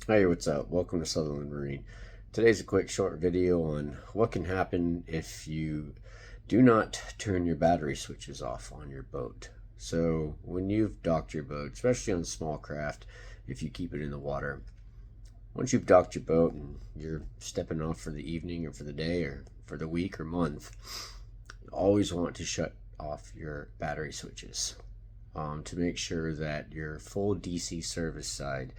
Hey, what's up? Welcome to Sutherland Marine. Today's a quick short video on what can happen if you do not turn your battery switches off on your boat. So when you've docked your boat, especially on small craft, if you keep it in the water, once you've docked your boat and you're stepping off for the evening or for the day or for the week or month, you always want to shut off your battery switches to make sure that your full DC service side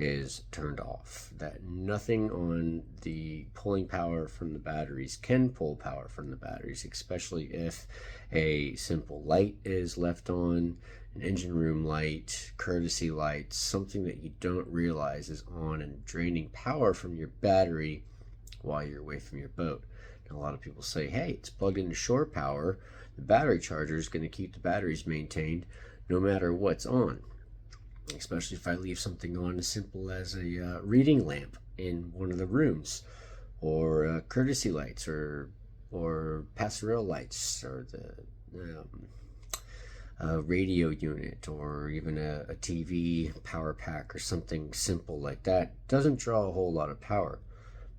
is turned off, that nothing on the pulling power from the batteries can pull power from the batteries, especially if a simple light is left on, an engine room light, courtesy lights, something that you don't realize is on and draining power from your battery while you're away from your boat. Now, a lot of people say, hey, it's plugged into shore power. The battery charger is going to keep the batteries maintained no matter what's on, especially if I leave something on as simple as a reading lamp in one of the rooms, or courtesy lights, or passerelle lights, or the radio unit, or even a TV power pack or something simple like that. Doesn't draw a whole lot of power.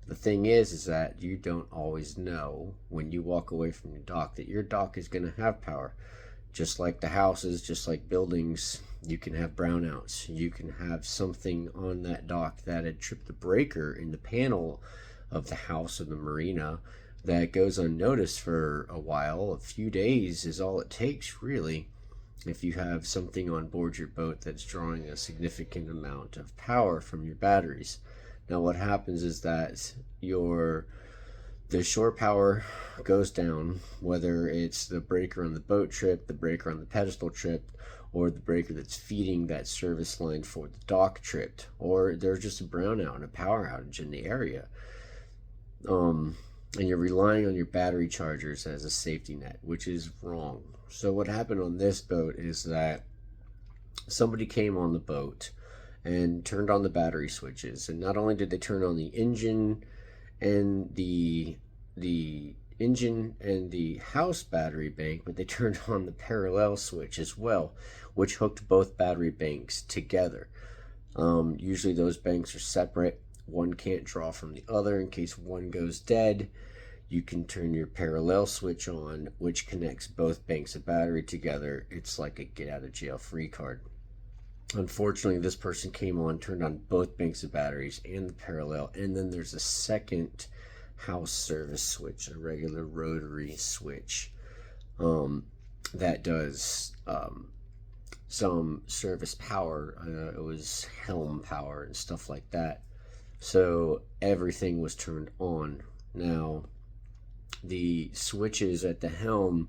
The thing is that you don't always know when you walk away from your dock that your dock is going to have power. Just like the houses, just like buildings, you can have brownouts. You can have something on that dock that had tripped the breaker in the panel of the house or the marina that goes unnoticed for a while. A few days is all it takes, really, if you have something on board your boat that's drawing a significant amount of power from your batteries. Now, what happens is that the shore power goes down, whether it's the breaker on the boat trip, the breaker on the pedestal trip, or the breaker that's feeding that service line for the dock trip, or there's just a brownout and a power outage in the area. And you're relying on your battery chargers as a safety net, which is wrong. So what happened on this boat is that somebody came on the boat and turned on the battery switches, and not only did they turn on the engine and the engine and the house battery bank, but they turned on the parallel switch as well, which hooked both battery banks together. Usually those banks are separate. One can't draw from the other. In case one goes dead, you can turn your parallel switch on, which connects both banks of battery together. It's like a get out of jail free card. Unfortunately, this person came on, turned on both banks of batteries and the parallel, and then there's a second house service switch, a regular rotary switch, that does some service power. It was helm power and stuff like that. So everything was turned on. Now, the switches at the helm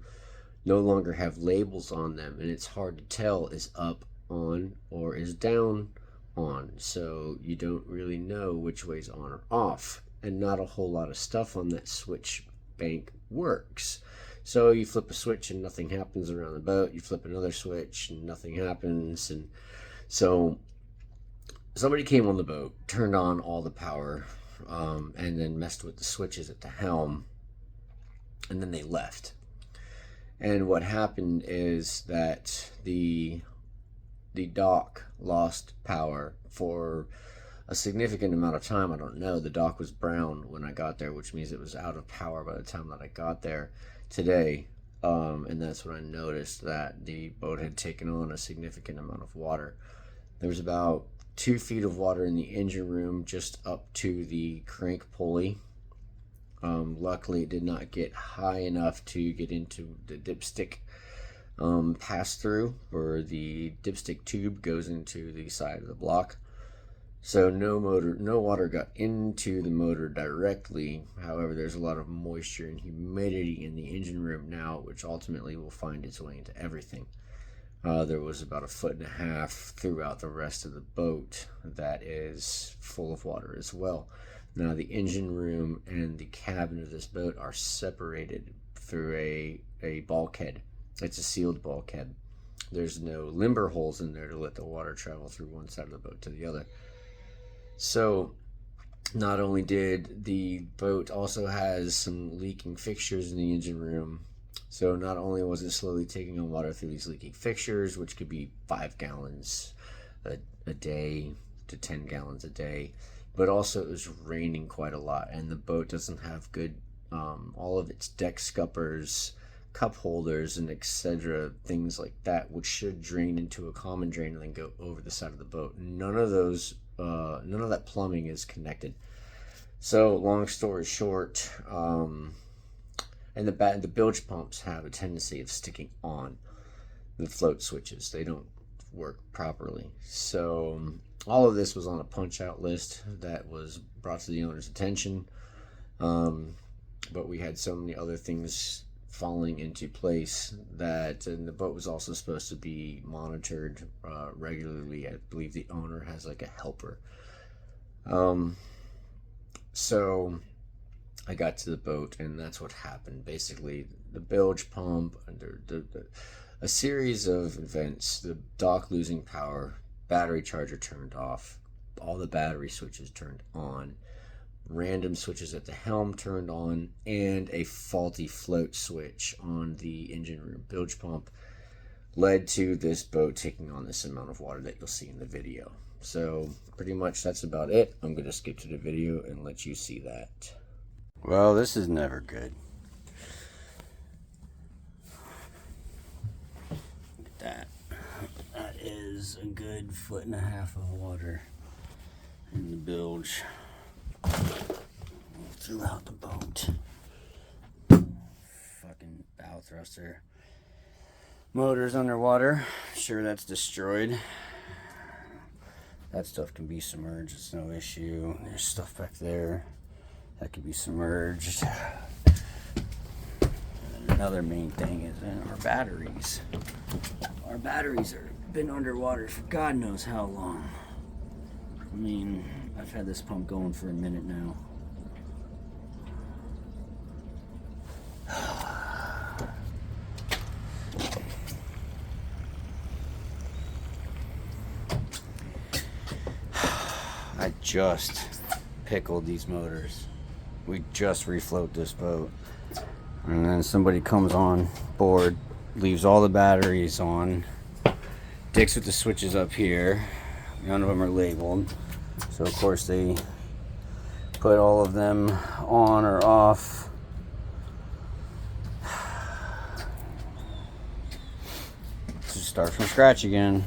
no longer have labels on them, and it's hard to tell is up on or is down on, so you don't really know which way's on or off, and not a whole lot of stuff on that switch bank works. So you flip a switch and nothing happens around the boat, you flip another switch and nothing happens. And so somebody came on the boat, turned on all the power, and then messed with the switches at the helm, and then they left. And what happened is that the dock lost power for a significant amount of time. I don't know. The dock was brown when I got there, which means it was out of power by the time that I got there today. And that's when I noticed that the boat had taken on a significant amount of water. There was about 2 feet of water in the engine room, just up to the crank pulley. Luckily, it did not get high enough to get into the dipstick pass through, where the dipstick tube goes into the side of the block. So no water got into the motor directly. However, there's a lot of moisture and humidity in the engine room now, which ultimately will find its way into everything. There was about 1.5 feet throughout the rest of the boat that is full of water as well. Now, the engine room and the cabin of this boat are separated through a bulkhead. It's a sealed bulkhead. There's no limber holes in there to let the water travel through one side of the boat to the other. So not only did the boat also has some leaking fixtures in the engine room, so not only was it slowly taking on water through these leaking fixtures, which could be 5 gallons a day, to 10 gallons a day. But also it was raining quite a lot, and the boat doesn't have good, all of its deck scuppers, cup holders, and etc., things like that, which should drain into a common drain and then go over the side of the boat. None of that plumbing is connected. So long story short, and the bilge pumps have a tendency of sticking on the float switches. They don't work properly. So all of this was on a punch out list that was brought to the owner's attention, but we had so many other things falling into place that, and the boat was also supposed to be monitored regularly. I believe the owner has like a helper. So I got to the boat, and that's what happened. Basically, the bilge pump, a series of events, the dock losing power, battery charger turned off, all the battery switches turned on, random switches at the helm turned on, and a faulty float switch on the engine room bilge pump led to this boat taking on this amount of water that you'll see in the video. So pretty much that's about it. I'm going to skip to the video and let you see that. Well, this is never good. Look at that. That is a good 1.5 foot of water in the bilge throughout the boat. Fucking bow thruster. Motor's underwater. Sure, that's destroyed. That stuff can be submerged. It's no issue. There's stuff back there that can be submerged. And another main thing is our batteries. Our batteries have been underwater for God knows how long. I mean, I've had this pump going for a minute now. I just pickled these motors. We just refloat this boat, and then somebody comes on board, leaves all the batteries on, dicks with the switches up here. None of them are labeled, so of course they put all of them on or off. Just start from scratch again.